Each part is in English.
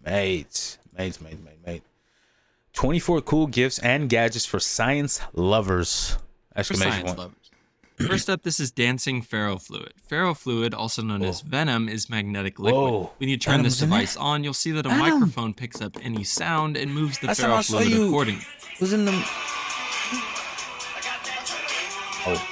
Mate. 24 cool gifts and gadgets for science lovers. For Exclamation science point. lovers. First up, this is dancing ferrofluid. Ferrofluid, also known as venom, is magnetic liquid. Whoa. When you turn this Venom's in there? device on, you'll see that a Venom. microphone picks up any sound and moves the That's how I saw ferrofluid you. accordingly. Was in the. Oh.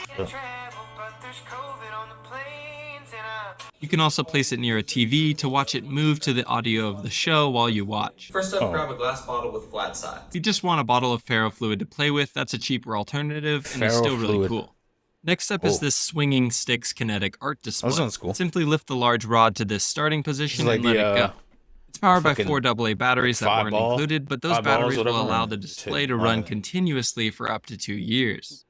You can also place it near a TV to watch it move to the audio of the show while you watch. First up, grab a glass bottle with flat sides. If you just want a bottle of ferrofluid to play with, that's a cheaper alternative and is still really Ferrofluid. cool. Next up is this swinging sticks kinetic art display. sounds cool. Simply lift the large rod to this starting position like and let the, it go. It's powered by fucking 4 AA batteries that five weren't ball- included, but those five balls, batteries will whatever, allow and the shit. display to run continuously for up to 2 years.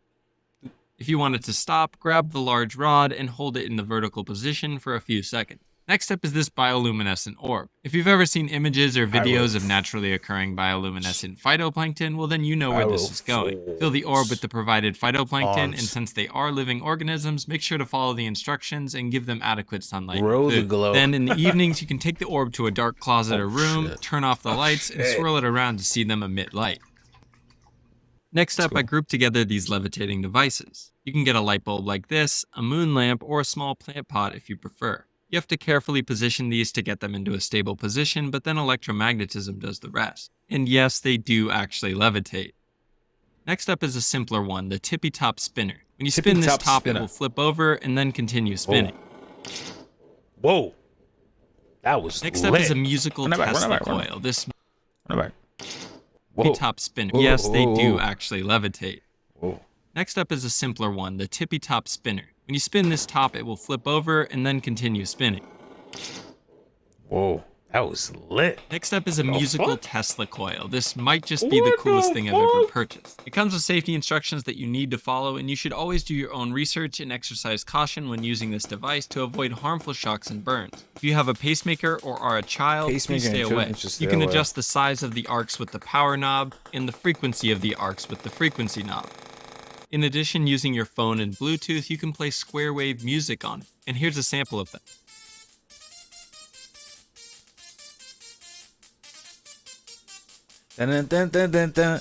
If you want it to stop, grab the large rod and hold it in the vertical position for a few seconds. Next up is this bioluminescent orb. If you've ever seen images or videos of naturally occurring bioluminescent phytoplankton, well then you know where this is going. Fill the orb with the provided phytoplankton, and since they are living organisms, make sure to follow the instructions and give them adequate sunlight. Roll the food. glow. Then in the evenings, you can take the orb to a dark closet or room, shit. turn off the lights, and swirl it around to see them emit light. Next up, I grouped together these levitating devices. You can get a light bulb like this, a moon lamp, or a small plant pot if you prefer. You have to carefully position these to get them into a stable position, but then electromagnetism does the rest. And yes, they do actually levitate. Next up is a simpler one, the tippy top spinner. When you spin this Tippy-top top, spinner. it will flip over and then continue spinning. Whoa. That was Next lit. up is a musical Run it back, run it Tesla back, run it coil. This Run it back. Whoa. tippy top spinner. Whoa, Yes, they whoa, do whoa. actually levitate. Whoa. Next up is a simpler one, the tippy top spinner. When you spin this top, it will flip over and then continue spinning. Whoa. That was lit. Next up is a musical Tesla coil. This might just be What the the coolest thing I've ever fuck? purchased. It comes with safety instructions that you need to follow, and you should always do your own research and exercise caution when using this device to avoid harmful shocks and burns. If you have a pacemaker or are a child, please Pacemaker stay and away. children should You stay can away. adjust the size of the arcs with the power knob and the frequency of the arcs with the frequency knob. In addition, using your phone and Bluetooth, you can play square wave music on it. And here's a sample of that. Dun, dun, dun, dun, dun.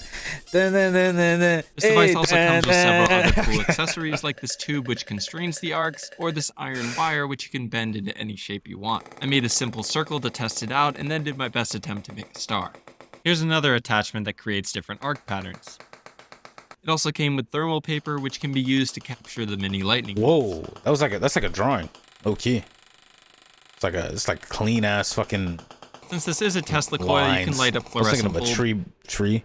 Dun, dun, dun, dun, dun. This device Hey, also dun, comes with several dun. other cool accessories like this tube which constrains the arcs, or this iron wire which you can bend into any shape you want. I made a simple circle to test it out and then did my best attempt to make a star. Here's another attachment that creates different arc patterns. It also came with thermal paper which can be used to capture the mini lightning. Whoa. That's like a drawing. Okay. It's like clean ass fucking Since this is a Tesla coil, you can lines. light up I was thinking fluorescent of a bulbs. tree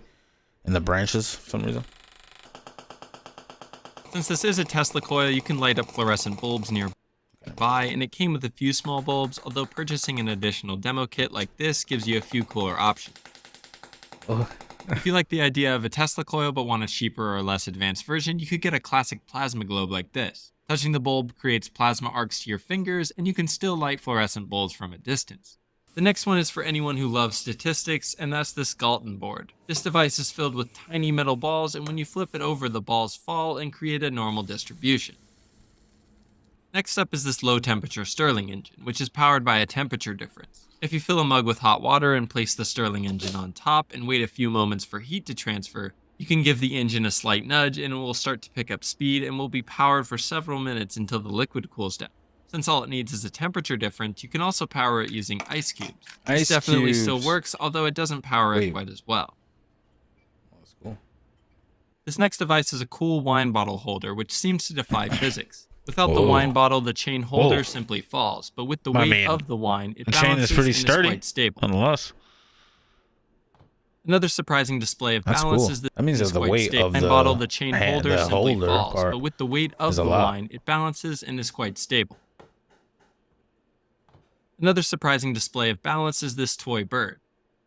in the branches for some reason. Since this is a Tesla coil, you can light up fluorescent bulbs nearby, and it came with a few small bulbs, although purchasing an additional demo kit like this gives you a few cooler options. Oh. If you like the idea of a Tesla coil but want a cheaper or less advanced version, you could get a classic plasma globe like this. Touching the bulb creates plasma arcs to your fingers, and you can still light fluorescent bulbs from a distance. The next one is for anyone who loves statistics, and that's this Galton board. This device is filled with tiny metal balls, and when you flip it over, the balls fall and create a normal distribution. Next up is this low temperature Stirling engine, which is powered by a temperature difference. If you fill a mug with hot water and place the Stirling engine on top and wait a few moments for heat to transfer, you can give the engine a slight nudge and it will start to pick up speed and will be powered for several minutes until the liquid cools down. Since all it needs is a temperature difference, you can also power it using ice cubes. This Ice definitely cubes. still works, although it doesn't power it Wait. quite as well. That's cool. This next device is a cool wine bottle holder, which seems to defy physics. Without the Whoa. wine bottle, the chain holder Whoa. simply falls, but with the I weight mean, of the wine, it the chain balances is pretty and sturdy. is quite stable. Unless Another surprising display of That's balance cool. is That means is that the quite weight stable. of Wine the bottle, the chain hand- holder the simply holder falls, part but with the weight of is a the lot. wine, it balances and is quite stable. Another surprising display of balance is this toy bird.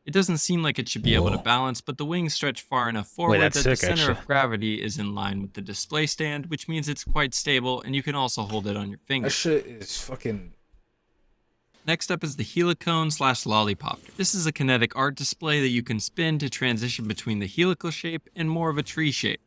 It doesn't seem like it should be able to Whoa. balance, but the wings stretch far enough forward that's that the sick, center of actually. gravity is in line with the display stand, which means it's quite stable and you can also hold it on your finger. that shit is fucking. Next up is the Helicone/Lollipopter. This is a kinetic art display that you can spin to transition between the helical shape and more of a tree shape.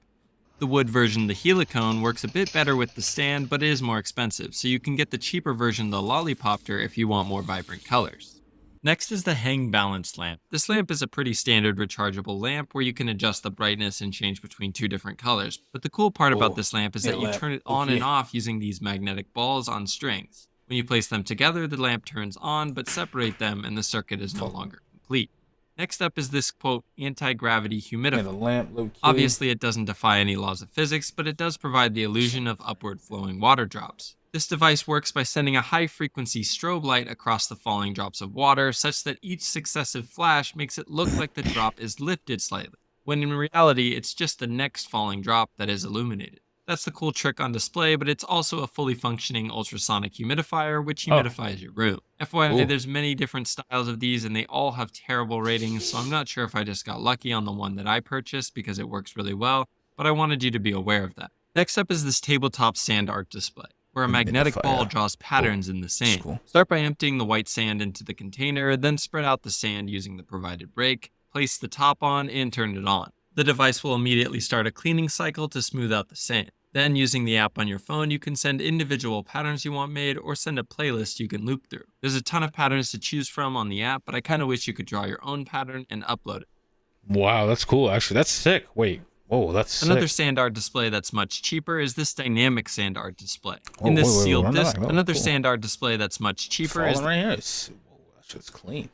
The wood version of the Helicone works a bit better with the stand, but it is more expensive, so you can get the cheaper version, the Lollipopter, if you want more vibrant colors. Next is the hang balance lamp. This lamp is a pretty standard rechargeable lamp where you can adjust the brightness and change between 2 different colors. But the cool part about this lamp is that you turn it on and off using these magnetic balls on strings. When you place them together, the lamp turns on, but separate them and the circuit is no longer complete. Next up is this, quote, anti-gravity humidifier. Obviously, it doesn't defy any laws of physics, but it does provide the illusion of upward flowing water drops. This device works by sending a high-frequency strobe light across the falling drops of water, such that each successive flash makes it look like the drop is lifted slightly, when in reality, it's just the next falling drop that is illuminated. That's the cool trick on display, but it's also a fully functioning ultrasonic humidifier, which humidifies your room. FYI, there's many different styles of these, and they all have terrible ratings, so I'm not sure if I just got lucky on the one that I purchased because it works really well, but I wanted you to be aware of that. Next up is this tabletop sand art display, where a magnetic ball draws patterns in the sand. Start by emptying the white sand into the container, then spread out the sand using the provided rake, place the top on, and turn it on. The device will immediately start a cleaning cycle to smooth out the sand. Then, using the app on your phone, you can send individual patterns you want made or send a playlist you can loop through. There's a ton of patterns to choose from on the app, but I kind of wish you could draw your own pattern and upload it. Wow, that's cool. Actually, that's sick. Wait. Whoa, that's sick. Another sand art display that's much cheaper is this dynamic sand art display. In this sealed disc, another sand art display that's much cheaper is right here. Whoa, that shit's clean.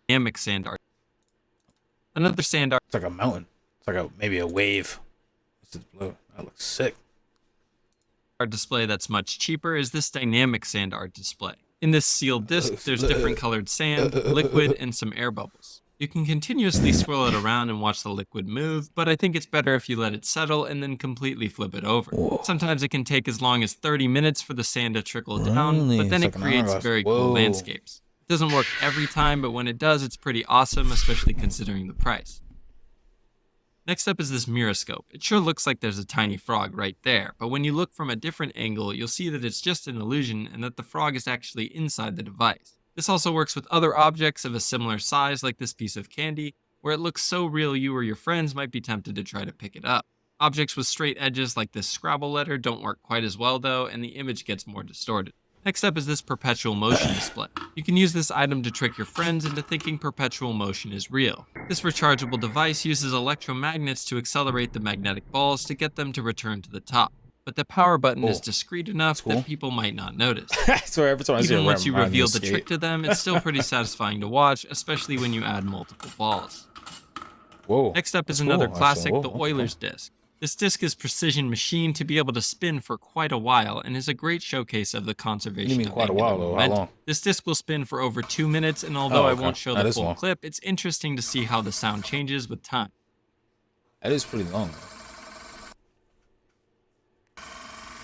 Dynamic sand art. Another sand art. It's like a mountain. It's like maybe a wave. This is blue. That looks sick. Art display that's much cheaper is this dynamic sand art display. In this sealed disc, there's different colored sand, liquid, and some air bubbles. You can continuously swirl it around and watch the liquid move, but I think it's better if you let it settle and then completely flip it over. Whoa. Sometimes it can take as long as 30 minutes for the sand to trickle down, but then it creates very cool landscapes. It doesn't work every time, but when it does, it's pretty awesome, especially considering the price. Next up is this Miroscope. It sure looks like there's a tiny frog right there, but when you look from a different angle, you'll see that it's just an illusion and that the frog is actually inside the device. This also works with other objects of a similar size, like this piece of candy, where it looks so real you or your friends might be tempted to try to pick it up. Objects with straight edges like this Scrabble letter don't work quite as well though, and the image gets more distorted. Next up is this perpetual motion display. You can use this item to trick your friends into thinking perpetual motion is real. This rechargeable device uses electromagnets to accelerate the magnetic balls to get them to return to the top. But the power button is discreet enough that people might not notice. So every time I see Even once you reveal the trick to them, it's still pretty satisfying to watch, especially when you add multiple balls. Whoa. Next up is another classic, the Euler's disc. This disc is precision machined to be able to spin for quite a while and is a great showcase of the conservation of angular momentum. This disc will spin for over 2 minutes, and although I won't show the full clip, it's interesting to see how the sound changes with time. That is pretty long.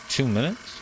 2 minutes?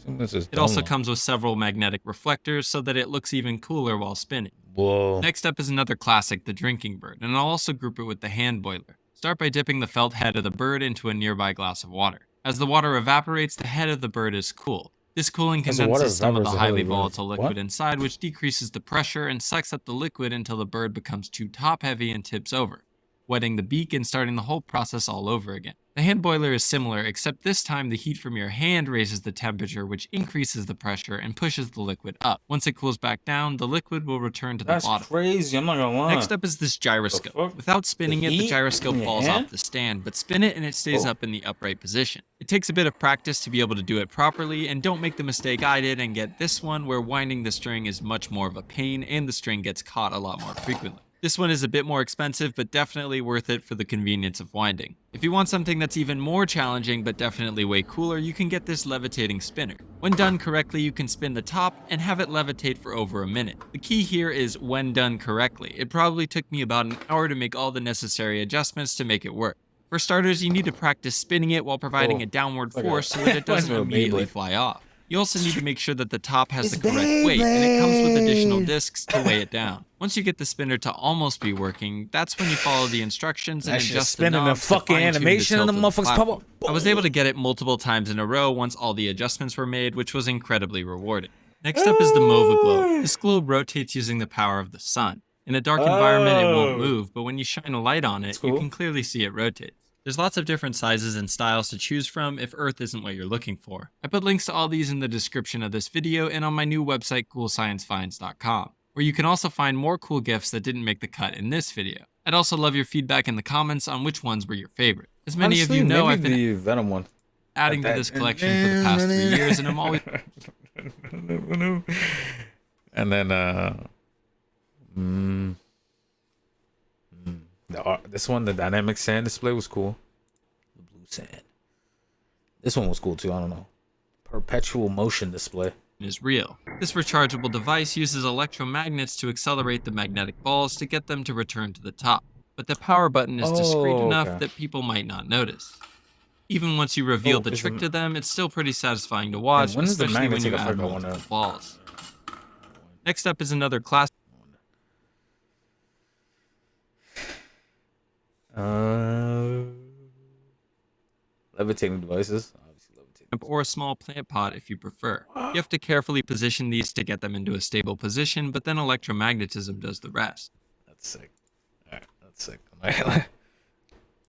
2 minutes is It also comes with several magnetic reflectors so that it looks even cooler while spinning. Whoa. Next up is another classic, the drinking bird, and I'll also group it with the hand boiler. Start by dipping the felt head of the bird into a nearby glass of water. As the water evaporates, the head of the bird is cooled. This cooling condenses some of the highly volatile liquid inside, which decreases the pressure and sucks up the liquid until the bird becomes too top-heavy and tips over, wetting the beak and starting the whole process all over again. The hand boiler is similar, except this time the heat from your hand raises the temperature, which increases the pressure and pushes the liquid up. Once it cools back down, the liquid will return to the bottom. That's crazy, I'm not gonna lie. Next up is this gyroscope. Without spinning it, the gyroscope falls off the stand, but spin it and it stays up in the upright position. It takes a bit of practice to be able to do it properly, and don't make the mistake I did and get this one where winding the string is much more of a pain and the string gets caught a lot more frequently. This one is a bit more expensive, but definitely worth it for the convenience of winding. If you want something that's even more challenging, but definitely way cooler, you can get this levitating spinner. When done correctly, you can spin the top and have it levitate for over a minute. The key here is when done correctly. It probably took me about an hour to make all the necessary adjustments to make it work. For starters, you need to practice spinning it while providing a downward force so that it doesn't immediately fly off. You also need to make sure that the top has the correct weight, and it comes with additional discs to weigh it down. Once you get the spinner to almost be working, that's when you follow the instructions and adjust the knobs to fine-tune the tilt of the platform. I was able to get it multiple times in a row once all the adjustments were made, which was incredibly rewarding. Next up is the MOVA globe. This globe rotates using the power of the sun. In a dark environment, it won't move, but when you shine a light on it, you can clearly see it rotate. There's lots of different sizes and styles to choose from if Earth isn't what you're looking for. I put links to all these in the description of this video and on my new website coolsciencefinds.com, where you can also find more cool gifts that didn't make the cut in this video. I'd also love your feedback in the comments on which ones were your favorite. As many of you know, I've been the Venom one. adding to this collection for the past 3 years, and I'm always And then this one, the dynamic sand display was cool. The blue sand. This one was cool too. I don't know. Perpetual motion display. is real. This rechargeable device uses electromagnets to accelerate the magnetic balls to get them to return to the top, but the power button is discreet enough that people might not notice. Even once you reveal the trick to them, it's still pretty satisfying to watch, especially when you add multiple balls. Next up is another classic levitating devices. Obviously levitating. or a small plant pot if you prefer. You have to carefully position these to get them into a stable position, but then electromagnetism does the rest. That's sick. Alright, that's sick.